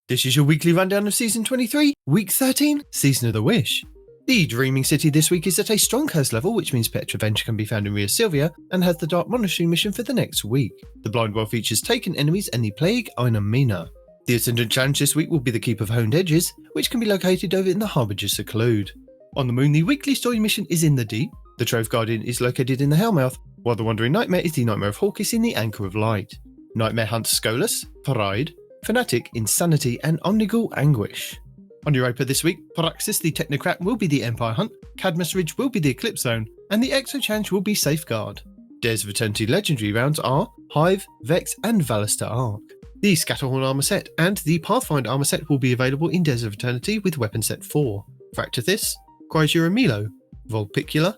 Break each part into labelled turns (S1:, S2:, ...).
S1: This is your weekly rundown of Season 23, Week 13, Season of the Wish. The Dreaming City this week is at a strong curse level, which means Petroventure can be found in Ria Silvia and has the Dark Monastery mission for the next week. The Blind World features Taken Enemies and the Plague Inamina. The Ascendent challenge this week will be the Keep of Honed Edges, which can be located over in the Harbinger Seclude. On the Moon, the weekly story mission is in the Deep. The Trove Guardian is located in the Hellmouth, while the Wandering Nightmare is the Nightmare of Hawkis in the Anchor of Light. Nightmare hunts Scolus, Pride, Fanatic, Insanity, and Omnigal Anguish. On Europa this week, Paraxis the Technocrat will be the Empire Hunt, Cadmus Ridge will be the Eclipse Zone, and the Exo Challenge will be Safeguard. Days of Eternity legendary rounds are Hive, Vex, and Valister Arc. The Scatterhorn armor set and the Pathfinder armor set will be available in Days of Eternity with weapon set 4. Fractathis, Cryzura Milo, Volpicula,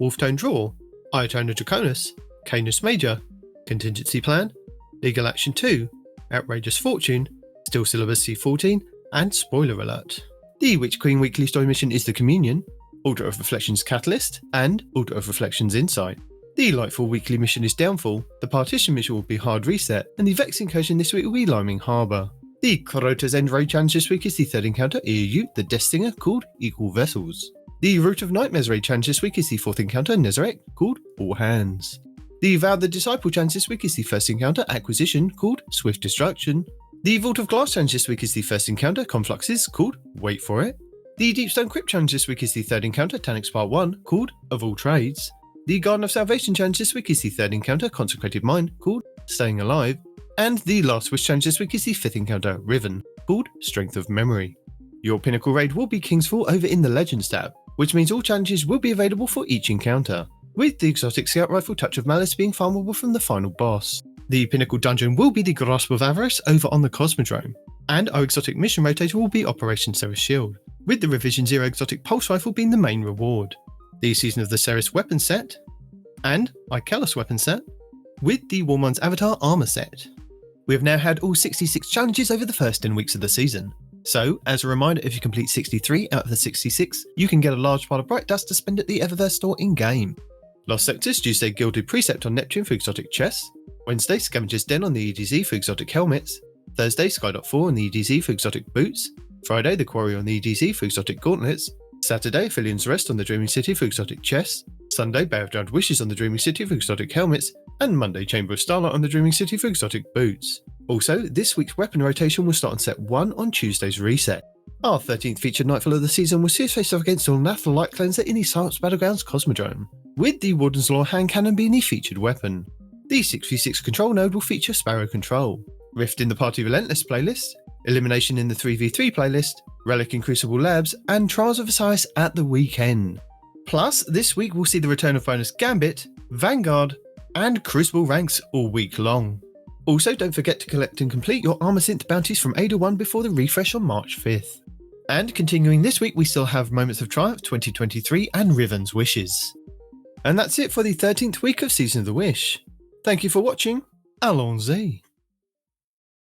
S1: Wolftone Draw, Iotona Draconis, Canis Major, Contingency Plan, Legal Action 2, Outrageous Fortune, Still Syllabus C14, and Spoiler Alert. The Witch Queen weekly story mission is The Communion, Altar of Reflections Catalyst, and Altar of Reflections Insight. The Lightfall weekly mission is Downfall, the Partition mission will be Hard Reset, and the Vex incursion this week will be Liming Harbour. The Crota's End Raid challenge this week is the third encounter, EAU, the Death Stinger, called Equal Vessels. The Root of Nightmares raid challenge this week is the fourth encounter, Nezarec, called All Hands. The Vow the Disciple challenge this week is the first encounter, Acquisition, called Swift Destruction. The Vault of Glass challenge this week is the first encounter, Confluxes, called Wait For It. The Deepstone Crypt challenge this week is the third encounter, Tanix Part 1, called Of All Trades. The Garden of Salvation challenge this week is the third encounter, Consecrated Mind, called Staying Alive. And the Last Wish challenge this week is the fifth encounter, Riven, called Strength of Memory. Your Pinnacle raid will be Kingsfall over in the Legends tab, which means all challenges will be available for each encounter, with the exotic scout rifle Touch of Malice being farmable from the final boss. The Pinnacle dungeon will be the Grasp of Avarice over on the Cosmodrome, and our exotic mission rotator will be Operation Ceres Shield, with the Revision Zero exotic pulse rifle being the main reward. The Season of the Ceres weapon set, and Icalos weapon set, with the Warmind's Avatar armor set. We have now had all 66 challenges over the first 10 weeks of the season. So, as a reminder, if you complete 63 out of the 66, you can get a large pile of Bright Dust to spend at the Eververse store in-game. Lost Sectors, Tuesday Gilded Precept on Neptune for exotic chests, Wednesday Scavenger's Den on the EDZ for exotic helmets, Thursday Skydot 4 on the EDZ for exotic boots, Friday The Quarry on the EDZ for exotic gauntlets, Saturday Fillion's Rest on the Dreaming City for exotic chests, Sunday Bay of Drowned Wishes on the Dreaming City for exotic helmets, and Monday Chamber of Starlight on the Dreaming City for exotic boots. Also, this week's weapon rotation will start on set 1 on Tuesday's reset. Our 13th featured Nightfall of the season will see us face off against Ulnath the Light Cleanser in the Silence Battlegrounds Cosmodrome, with the Warden's Law hand cannon being the featured weapon. The 6v6 control node will feature Sparrow Control, Rift in the Party Relentless playlist, Elimination in the 3v3 playlist, Relic in Crucible Labs, and Trials of Osiris at the weekend. Plus, this week we'll see the return of bonus Gambit, Vanguard, and Crucible ranks all week long. Also, don't forget to collect and complete your Armor Synth bounties from Ada 1 before the refresh on March 5th. And continuing this week, we still have Moments of Triumph 2023 and Riven's Wishes. And that's it for the 13th week of Season of the Wish. Thank you for watching. Allons-y.